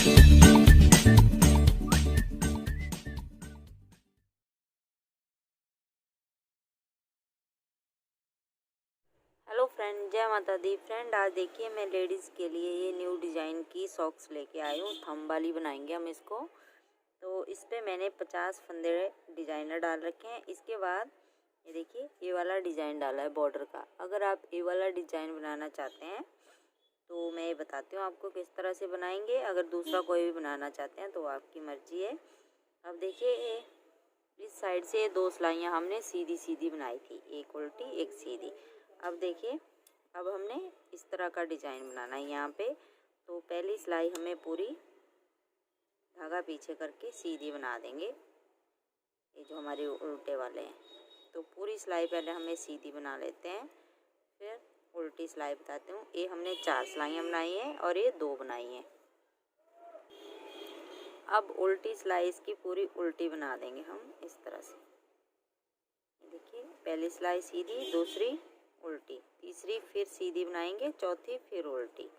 Hello friend, जय माता दी। Friend, आज देखिए मैं लेडीज़ के लिए ये न्यू डिज़ाइन की सॉक्स लेके आई हूँ। थंब वाली बनाएंगे हम इसको। तो इस पे मैंने 50 फंदे डिज़ाइनर डाल रखे हैं। इसके बाद ये देखिए ये वाला डिज़ाइन डाला है बॉर्डर का। अगर आप ये वाला डिज़ाइन बनाना चाहते हैं तो मैं ये बताती हूँ आपको किस तरह से बनाएंगे। अगर दूसरा कोई भी बनाना चाहते हैं तो आपकी मर्जी है। अब देखिए इस साइड से 2 सिलाइयाँ हमने सीधी सीधी बनाई थी, एक उल्टी एक सीधी। अब देखिए अब हमने इस तरह का डिज़ाइन बनाना है यहाँ पे। तो पहली सिलाई हमें पूरी धागा पीछे करके सीधी बना देंगे, ये जो हमारे उल्टे वाले हैं। तो पूरी सिलाई पहले हमें सीधी बना लेते हैं, फिर उल्टी सिलाई बताती हूँ। ये हमने 4 सिलाइयाँ बनाई हैं और ये 2 बनाई हैं। अब उल्टी सिलाई इसकी पूरी उल्टी बना देंगे हम इस तरह से। देखिए पहली सिलाई सीधी, दूसरी उल्टी, तीसरी फिर सीधी बनाएंगे, चौथी फिर उल्टी।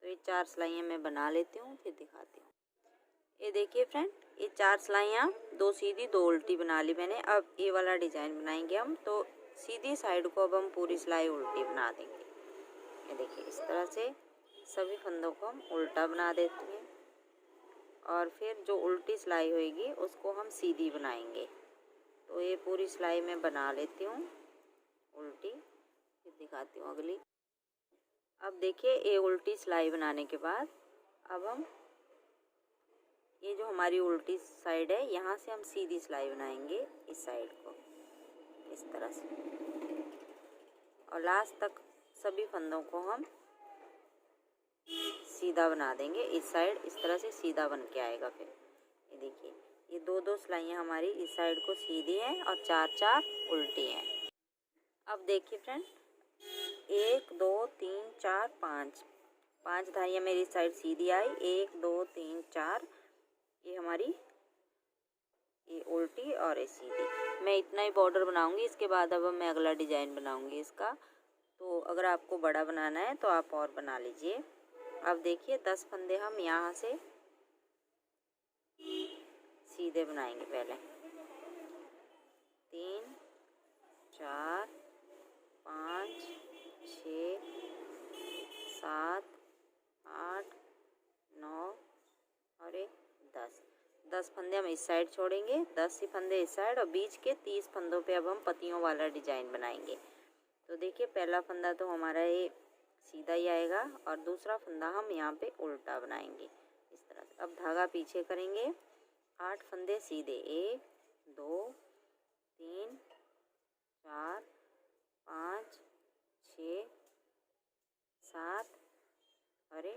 तो ये 4 सिलाइयाँ मैं बना लेती हूँ, फिर दिखाती हूँ। ये देखिए फ्रेंड, ये 4 सिलाइयाँ 2 सीधी 2 उल्टी बना ली मैंने। अब ये वाला डिज़ाइन बनाएंगे हम। तो सीधी साइड को अब हम पूरी सिलाई उल्टी बना देंगे। ये देखिए इस तरह से सभी फंदों को हम उल्टा बना देते हैं और फिर जो उल्टी सिलाई होगी उसको हम सीधी बनाएंगे। तो ये पूरी सिलाई मैं बना लेती हूँ उल्टी, फिर दिखाती हूँ अगली। अब देखिए ये उल्टी सिलाई बनाने के बाद अब हम ये जो हमारी उल्टी साइड है यहाँ से हम सीधी सिलाई बनाएंगे इस साइड को इस तरह से, और लास्ट तक सभी फंदों को हम सीधा बना देंगे इस साइड। इस तरह से सीधा बन के आएगा। फिर ये देखिए ये 2-2 सिलाइयाँ हमारी इस साइड को सीधी हैं और 4-4 उल्टी हैं। अब देखिए फ्रेंड, 1 2 3 4 5 धारियाँ मेरी इस साइड सीधी आई। 1 2 3 4 ये हमारी ये उल्टी और ये सीधी। मैं इतना ही बॉर्डर बनाऊंगी। इसके बाद अब मैं अगला डिज़ाइन बनाऊंगी इसका। तो अगर आपको बड़ा बनाना है तो आप और बना लीजिए। अब देखिए 10 फंदे हम यहाँ से सीधे बनाएंगे। पहले 3 4 5 6 7 8 9 और 10 फंदे हम इस साइड छोड़ेंगे, 10 ही फंदे इस साइड, और बीच के 30 फंदों पे अब हम पत्तियों वाला डिज़ाइन बनाएंगे। तो देखिए पहला फंदा तो हमारा ये सीधा ही आएगा और दूसरा फंदा हम यहाँ पे उल्टा बनाएंगे इस तरह से। अब धागा पीछे करेंगे, 8 फंदे सीधे, 1 2 3 4 5 6 7 और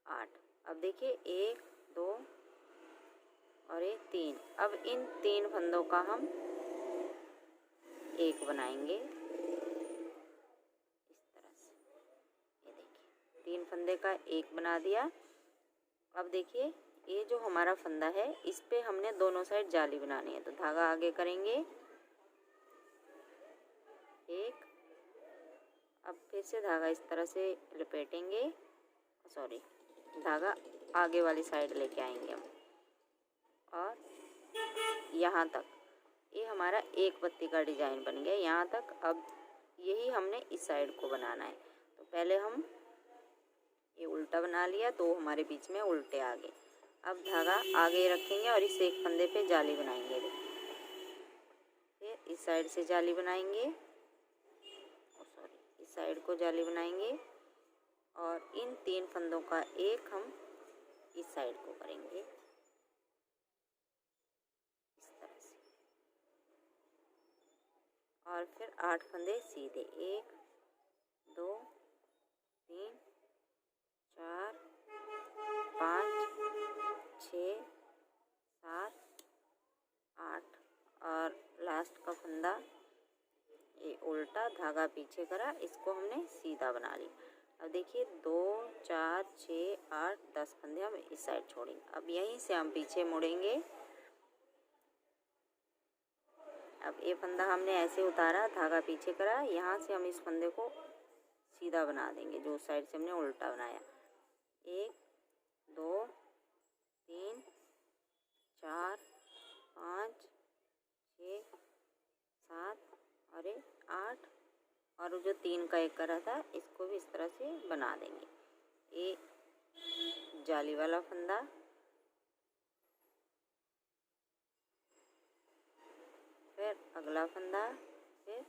8। अब देखिए 1 2 और 3। अब इन 3 फंदों का हम एक बनाएंगे इस तरह से। ये देखिए 3 फंदे का एक बना दिया। अब देखिए ये जो हमारा फंदा है इस पे हमने दोनों साइड जाली बनानी है। तो धागा आगे करेंगे, एक, अब फिर से धागा इस तरह से लपेटेंगे, सॉरी धागा आगे वाली साइड लेके आएंगे हम, और यहाँ तक ये हमारा एक पत्ती का डिज़ाइन बन गया यहाँ तक। अब यही हमने इस साइड को बनाना है। तो पहले हम ये उल्टा बना लिया, 2 हमारे बीच में उल्टे आ गए। अब धागा आगे रखेंगे और इस एक फंदे पे जाली बनाएंगे। फिर इस साइड से जाली बनाएंगे, सॉरी इस साइड को जाली बनाएंगे, और इन 3 फंदों का एक हम इस साइड को करेंगे इस तरह से, और फिर 8 फंदे सीधे, 1 2 3 4 5 6 7 8 और लास्ट का फंदा ये उल्टा, धागा पीछे करा, इसको हमने सीधा बना लिया। अब देखिए 2 4 6 8 10 फंदे हम इस साइड छोड़ेंगे। अब यहीं से हम पीछे मुड़ेंगे। अब ये फंदा हमने ऐसे उतारा, धागा पीछे करा, यहाँ से हम इस फंदे को सीधा बना देंगे जो साइड से हमने उल्टा बनाया। 1 2 और जो 3 का एक करा था इसको भी इस तरह से बना देंगे। ये जाली वाला फंदा, फिर अगला फंदा, फिर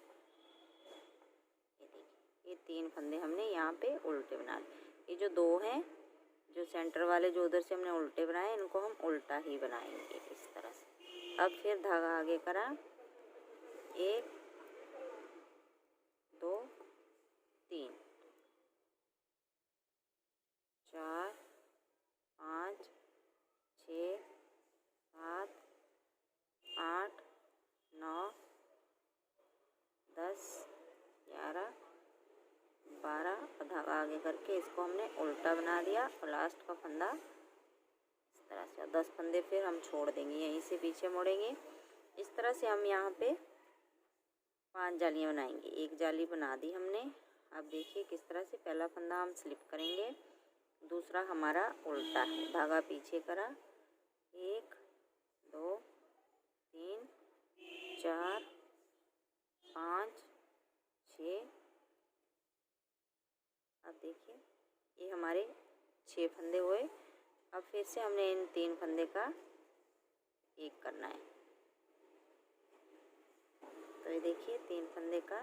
ये देखिए ये 3 फंदे हमने यहाँ पे उल्टे बना दिए। ये जो 2 हैं, जो सेंटर वाले जो उधर से हमने उल्टे बनाए, इनको हम उल्टा ही बनाएंगे इस तरह से। अब फिर धागा आगे करा, 1 2 3 4 5 6 7 8 9 10 11 12 और धागा आगे करके इसको हमने उल्टा बना दिया और लास्ट का फंदा इस तरह से। 10 फंदे फिर हम छोड़ देंगे, यहीं से पीछे मोड़ेंगे। इस तरह से हम यहाँ पे 5 जालियाँ बनाएंगे। एक जाली बना दी हमने। अब देखिए किस तरह से पहला फंदा हम स्लिप करेंगे, दूसरा हमारा उल्टा है। धागा पीछे करा, 1 2 3 4 5 6। अब देखिए ये हमारे 6 फंदे हुए। अब फिर से हमने इन 3 फंदे का एक करना है। तो ये देखिए 3 फंदे का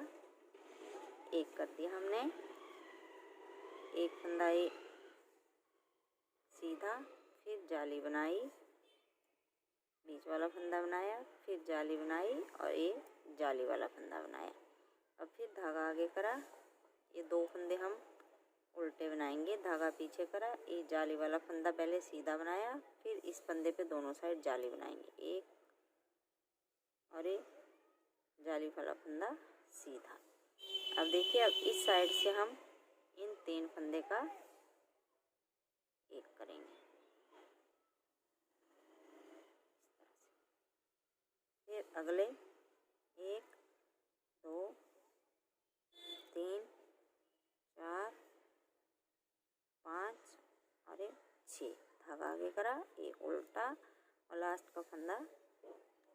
एक कर दिया हमने। एक फंदा ये सीधा, फिर जाली बनाई, बीच वाला फंदा बनाया, फिर जाली बनाई और ये जाली वाला फंदा बनाया। अब फिर धागा आगे करा, ये 2 फंदे हम उल्टे बनाएंगे। धागा पीछे करा, ये जाली वाला फंदा पहले सीधा बनाया, फिर इस फंदे पे दोनों साइड जाली बनाएंगे, एक और ये जाली वाला फंदा सीधा। अब देखिए अब इस साइड से हम इन 3 फंदे का एक करेंगे फिर अगले 1 2 3 4 5 और 6। धागा आगे करा, ये उल्टा और लास्ट का फंदा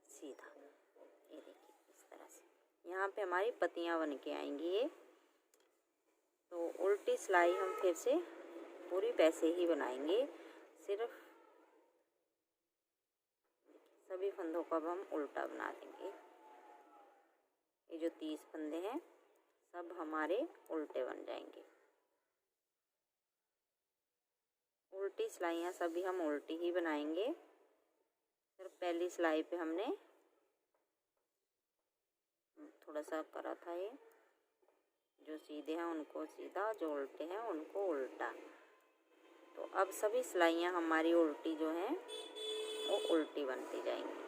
सीधा। ये देखिए इस तरह से यहाँ पे हमारी पत्तियाँ बन के आएंगी ये। तो उल्टी सिलाई हम फिर से पूरी वैसे ही बनाएंगे, सिर्फ सभी फंदों को अब हम उल्टा बना देंगे। ये जो 30 फंदे हैं सब हमारे उल्टे बन जाएंगे। उल्टी सिलाइयाँ सभी हम उल्टी ही बनाएंगे। सिर्फ पहली सिलाई पे हमने थोड़ा सा करा था, ये जो सीधे हैं उनको सीधा, जो उल्टे हैं उनको उल्टा। तो अब सभी सिलाइयाँ हमारी उल्टी जो हैं वो उल्टी बनती जाएंगी।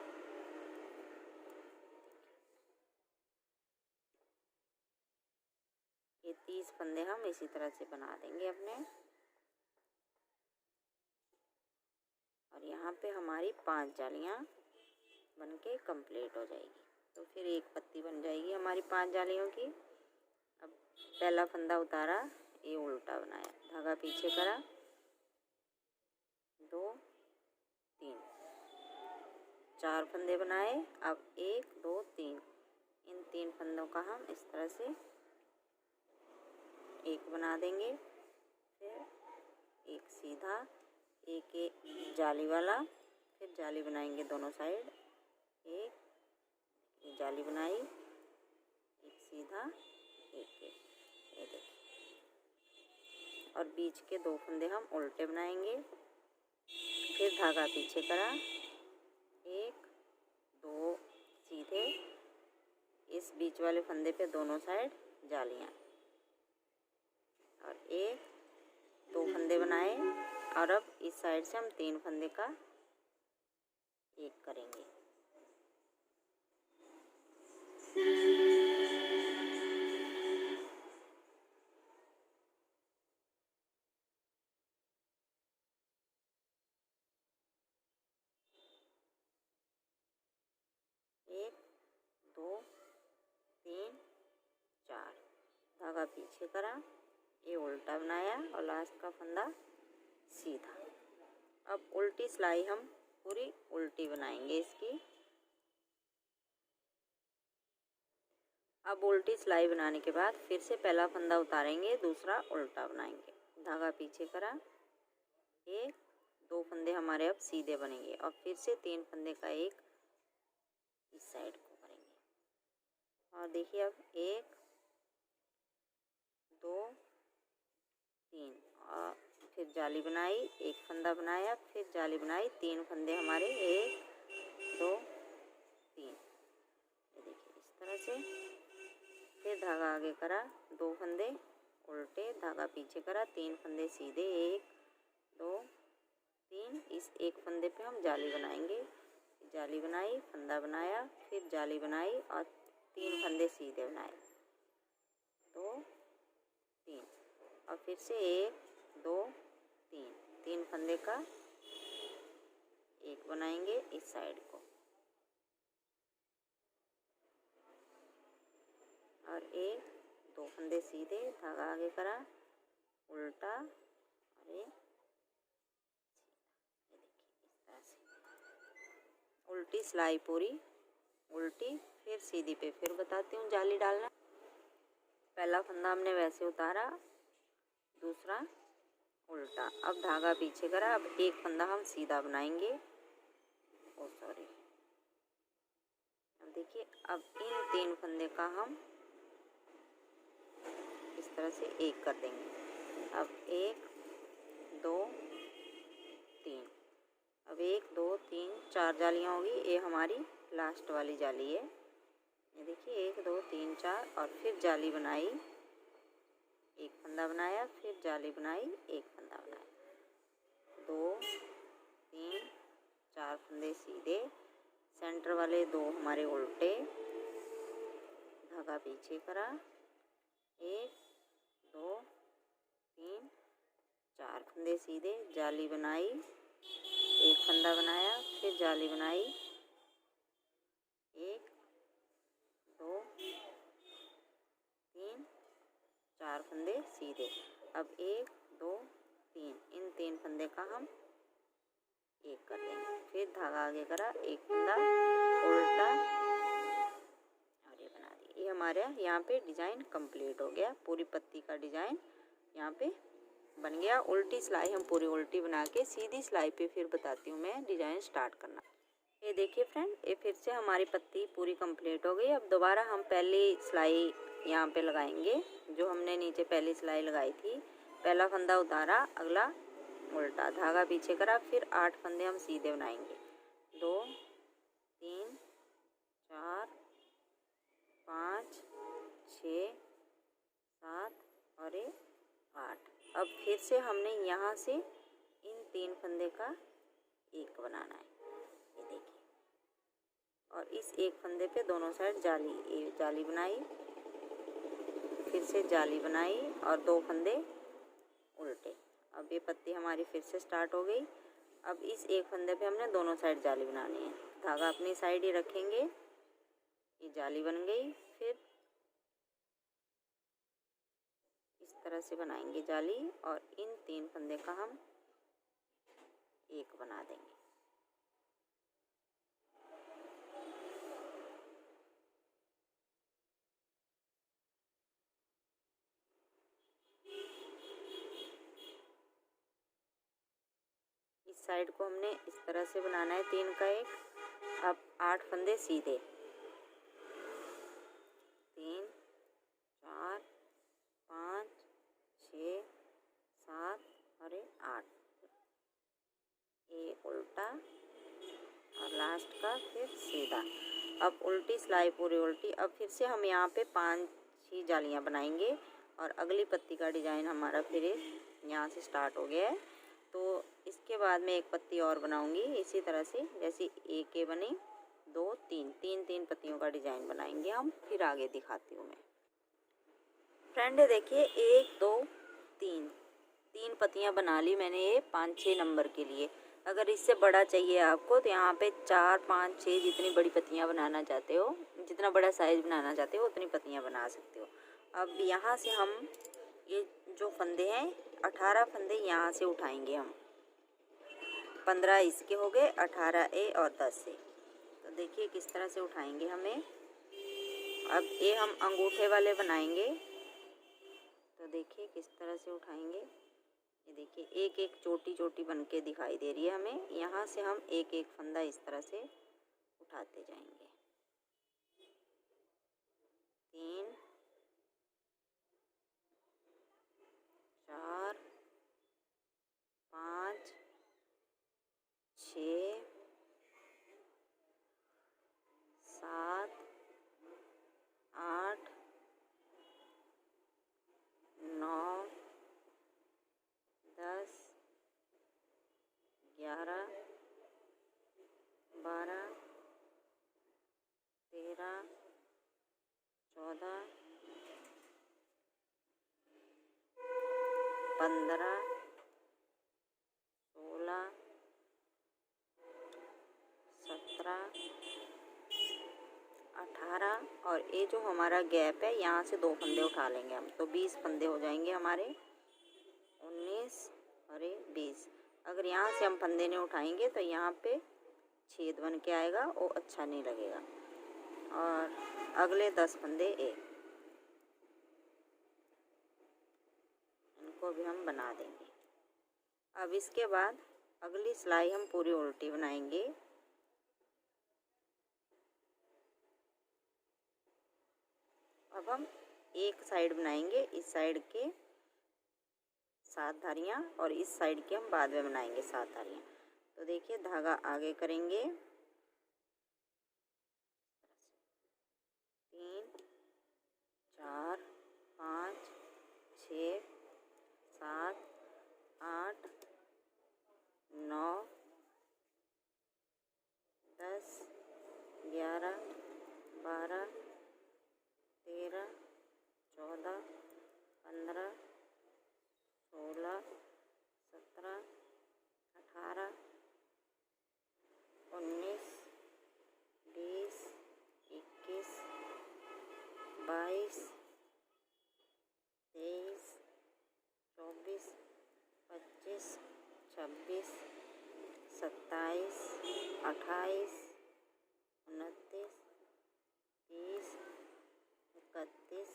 ये 30 फंदे हम इसी तरह से बना देंगे अपने। और यहाँ पे हमारी 5 जालियाँ बनके कंप्लीट हो जाएगी। तो फिर एक पत्ती बन जाएगी हमारी 5 जालियों की। अब पहला फंदा उतारा, ये उल्टा बनाया, धागा पीछे करा, 2 3 4 फंदे बनाए। अब 1 2 3 इन 3 फंदों का हम इस तरह से एक बना देंगे। फिर एक सीधा, एक जाली वाला, फिर जाली बनाएंगे दोनों साइड, एक जाली बनाई, एक सीधा, एक ये देखिए। और बीच के 2 फंदे हम उल्टे बनाएंगे। फिर धागा पीछे करा, 1 2 सीधे, इस बीच वाले फंदे पे दोनों साइड जालियाँ, और 1 2 फंदे बनाए। और अब इस साइड से हम 3 फंदे का एक करेंगे। एक 2 3 4 धागा पीछे करा, ये उल्टा बनाया और लास्ट का फंदा सीधा। अब उल्टी सिलाई हम पूरी उल्टी बनाएंगे इसकी। अब उल्टी सिलाई बनाने के बाद फिर से पहला फंदा उतारेंगे, दूसरा उल्टा बनाएंगे, धागा पीछे करा, एक दो फंदे हमारे अब सीधे बनेंगे और फिर से 3 फंदे का एक इस साइड को करेंगे। और देखिए अब 1 2 3 और फिर जाली बनाई, एक फंदा बनाया, फिर जाली बनाई, 3 फंदे हमारे 1 2 3, ये देखिए इस तरह से। फिर धागा आगे करा, 2 फंदे उल्टे, धागा पीछे करा, 3 फंदे सीधे, 1 2 3, इस एक फंदे पे हम जाली बनाएंगे, जाली बनाई, फंदा बनाया, फिर जाली बनाई और 3 फंदे सीधे बनाए, 2 3 और फिर से 1 2 3, 3 फंदे का एक बनाएंगे इस साइड को और 1 2 फंदे सीधे, धागा आगे करा, उल्टा और ये देखिए इस तरह से उल्टी सिलाई पूरी, उल्टी फिर सीधी पे। फिर बताती हूँ जाली डालना। पहला फंदा हमने वैसे उतारा, दूसरा उल्टा, अब धागा पीछे करा, अब एक फंदा हम सीधा बनाएंगे, ओ सॉरी, अब देखिए अब इन 3 फंदे का हम इस तरह से एक कर देंगे। अब 1 2 3, अब 1 2 3 4 जालियाँ होगी, ये हमारी लास्ट वाली जाली है, ये देखिए 1 2 3 4 और फिर जाली बनाई, एक फंदा बनाया, फिर जाली बनाई, एक फंदा बनाया, 2 3 4 फंदे सीधे, सेंटर वाले 2 हमारे उल्टे, धागा पीछे करा, 1 2 3 4 फंदे सीधे, जाली बनाई, एक फंदा बनाया, फिर जाली बनाई, 1 2 3 4 फंदे सीधे। अब 1 2 3, इन 3 फंदे का हम एक कर देंगे, फिर धागा आगे करा, एक फंदा उल्टा और ये बना दिया। ये हमारे यहाँ पे डिजाइन कंप्लीट हो गया, पूरी पत्ती का डिजाइन यहाँ पे बन गया। उल्टी सिलाई हम पूरी उल्टी बना के सीधी सिलाई पे फिर बताती हूँ मैं डिजाइन स्टार्ट करना। ये देखिए फ्रेंड, ये फिर से हमारी पत्ती पूरी कंप्लीट हो गई। अब दोबारा हम पहली सिलाई यहाँ पे लगाएंगे, जो हमने नीचे पहली सिलाई लगाई थी। पहला फंदा उतारा, अगला उल्टा, धागा पीछे करा, फिर 8 फंदे हम सीधे बनाएंगे, 2 3 4 5 6 7 और 8। अब फिर से हमने यहाँ से इन 3 फंदे का एक बनाना है, ये देखिए, और इस एक फंदे पे दोनों साइड जाली, ये जाली बनाई, फिर से जाली बनाई और 2 फंदे उल्टे। अब ये पत्ती हमारी फिर से स्टार्ट हो गई। अब इस एक फंदे पे हमने दोनों साइड जाली बनानी है, धागा अपनी साइड ही रखेंगे, ये जाली बन गई, फिर इस तरह से बनाएंगे जाली और इन 3 फंदे का हम एक बना देंगे। इस साइड को हमने इस तरह से बनाना है, 3 का एक। अब 8 फंदे सीधे, 3 4 5 6 7 और 8, ये उल्टा और लास्ट का फिर सीधा। अब उल्टी सिलाई पूरी उल्टी। अब फिर से हम यहाँ पे 5 जालियाँ बनाएंगे और अगली पत्ती का डिजाइन हमारा फिर यहाँ से स्टार्ट हो गया है। तो इसके बाद में एक पत्ती और बनाऊंगी इसी तरह से, जैसे एक ये बनी, 2 3 पत्तियों का डिजाइन बनाएंगे हम, फिर आगे दिखाती हूँ मैं। फ्रेंड देखिए 1 2 3 पत्तियाँ बना ली मैंने, ये 5-6 नंबर के लिए। अगर इससे बड़ा चाहिए आपको तो यहाँ पे 4 5 6 जितनी बड़ी पत्तियाँ बनाना चाहते हो, जितना बड़ा साइज बनाना चाहते हो उतनी पत्तियाँ बना सकते हो। अब यहाँ से हम ये जो फंदे हैं 18 फंदे यहाँ से उठाएंगे हम, 15 इसके हो गए, 18 ए और 10 से। तो देखिए किस तरह से उठाएंगे हमें, अब ये हम अंगूठे वाले बनाएंगे। तो देखिए किस तरह से उठाएंगे। ये देखिए एक एक चोटी चोटी बन के दिखाई दे रही है हमें। यहाँ से हम एक एक फंदा इस तरह से उठाते जाएंगे। 3 4 5 6 7 8 9 10 11 12 13 14 15 16 17 18 और ये जो हमारा गैप है यहाँ से 2 फंदे उठा लेंगे हम, तो 20 फंदे हो जाएंगे हमारे। 19 और 20। अगर यहाँ से हम फंदे नहीं उठाएंगे तो यहाँ पे छेद बन के आएगा, वो अच्छा नहीं लगेगा। और अगले 10 फंदे इनको भी हम बना देंगे। अब इसके बाद अगली सिलाई हम पूरी उल्टी बनाएंगे। अब हम एक साइड बनाएंगे, इस साइड के 7 धारियाँ और इस साइड के हम बाद में बनाएंगे 7 धारियाँ। तो देखिए धागा आगे करेंगे 3 4 5 6 7 8 9 10 11 12 13 14 15 16 17 18 19 20 21 22 23 24 25 26 27 28 29 30 31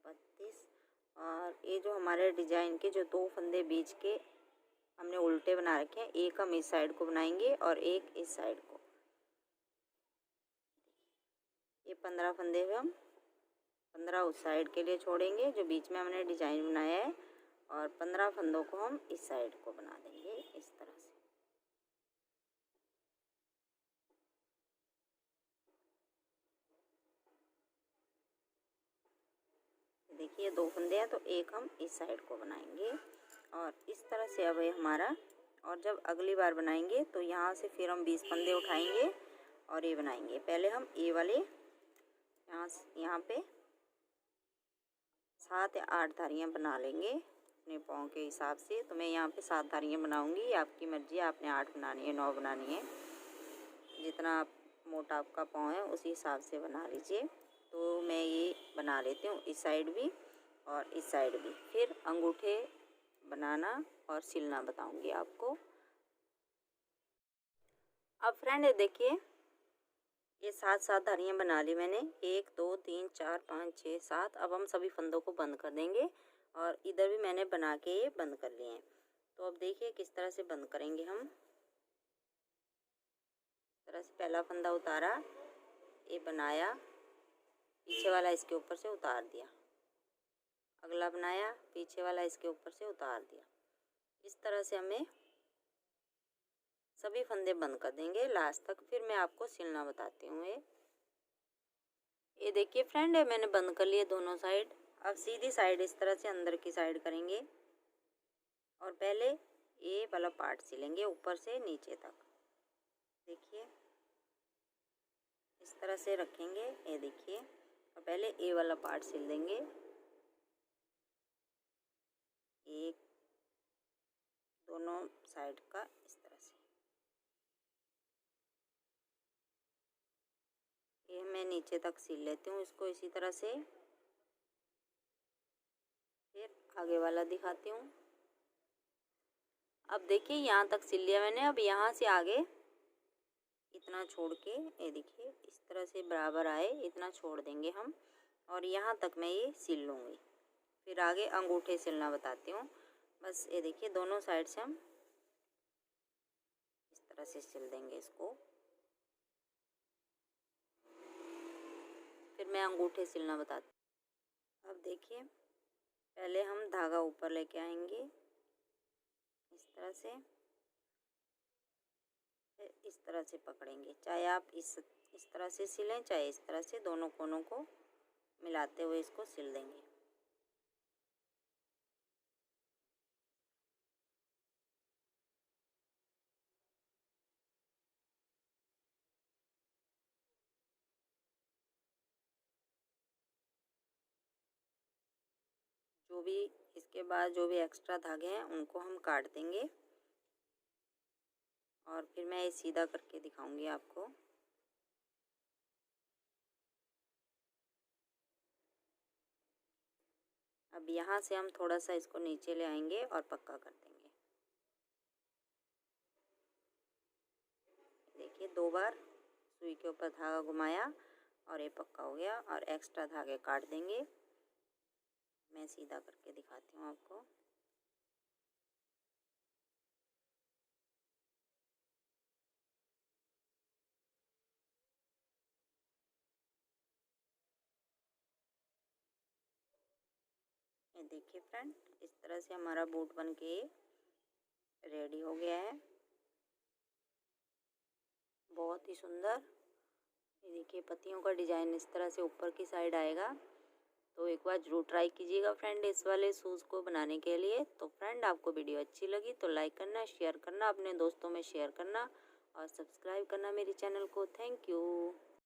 32 और ये जो हमारे डिजाइन के जो 2 फंदे बीच के हमने उल्टे बना रखे हैं, एक हम इस साइड को बनाएंगे और एक इस साइड को। ये 15 फंदे हम 15 उस साइड के लिए छोड़ेंगे जो बीच में हमने डिजाइन बनाया है, और 15 फंदों को हम इस साइड को बना देंगे इस तरह से। देखिए 2 फंदे हैं तो एक हम इस साइड को बनाएंगे और इस तरह से। अब ये हमारा, और जब अगली बार बनाएंगे तो यहाँ से फिर हम 20 फंदे उठाएंगे और ये बनाएंगे। पहले हम ये वाले यहाँ पे 7 या 8 धारियाँ बना लेंगे अपने पाँव के हिसाब से। तो मैं यहाँ पे 7 धारियाँ बनाऊंगी, आपकी मर्जी है, आपने 8 बनानी है 9 बनानी है, जितना मोटा आपका पाँव है उसी हिसाब से बना लीजिए। तो मैं ये बना लेती हूँ इस साइड भी और इस साइड भी, फिर अंगूठे बनाना और सिलना बताऊंगी आपको। अब फ्रेंड देखिए ये 7 धारियाँ बना ली मैंने, 1 2 3 4 5 6 7। अब हम सभी फंदों को बंद कर देंगे और इधर भी मैंने बना के ये बंद कर लिए हैं। तो अब देखिए किस तरह से बंद करेंगे हम। इस तरह से पहला फंदा उतारा, ये बनाया, पीछे वाला इसके ऊपर से उतार दिया, अगला बनाया, पीछे वाला इसके ऊपर से उतार दिया। इस तरह से हमें सभी फंदे बंद कर देंगे लास्ट तक। फिर मैं आपको सिलना बताती हूँ। ये देखिए फ्रेंड मैंने बंद कर लिए दोनों साइड। अब सीधी साइड इस तरह से अंदर की साइड करेंगे और पहले ये वाला पार्ट सिलेंगे ऊपर से नीचे तक। देखिए इस तरह से रखेंगे, ये देखिए। और पहले ये वाला पार्ट सिल देंगे, एक दोनों साइड का इस तरह से। ये मैं नीचे तक सिल लेती हूँ इसको इसी तरह से। फिर आगे वाला दिखाती हूँ। अब देखिए यहाँ तक सिल लिया मैंने। अब यहाँ से आगे इतना छोड़ के, ये देखिए इस तरह से बराबर आए इतना छोड़ देंगे हम, और यहाँ तक मैं ये सिल लूँगी। फिर आगे अंगूठे सिलना बताती हूँ। बस ये देखिए दोनों साइड से हम इस तरह से सिल देंगे इसको। फिर मैं अंगूठे सिलना बताती हूँ। अब देखिए पहले हम धागा ऊपर लेके आएंगे इस तरह से, फिर इस तरह से पकड़ेंगे। चाहे आप इस तरह से सिलें, चाहे इस तरह से, दोनों कोनों को मिलाते हुए इसको सिल देंगे। जो भी इसके बाद जो भी एक्स्ट्रा धागे हैं उनको हम काट देंगे, और फिर मैं ये सीधा करके दिखाऊंगी आपको। अब यहाँ से हम थोड़ा सा इसको नीचे ले आएंगे और पक्का कर देंगे। देखिए 2 बार सुई के ऊपर धागा घुमाया और ये पक्का हो गया, और एक्स्ट्रा धागे काट देंगे। मैं सीधा करके दिखाती हूँ आपको। ये देखिए फ्रेंड, इस तरह से हमारा बूट बन के रेडी हो गया है, बहुत ही सुंदर। ये देखिए पत्तियों का डिजाइन इस तरह से ऊपर की साइड आएगा। तो एक बार जरूर ट्राई कीजिएगा फ्रेंड इस वाले शूज़ को बनाने के लिए। तो फ्रेंड आपको वीडियो अच्छी लगी तो लाइक करना, शेयर करना, अपने दोस्तों में शेयर करना और सब्सक्राइब करना मेरे चैनल को। Thank you.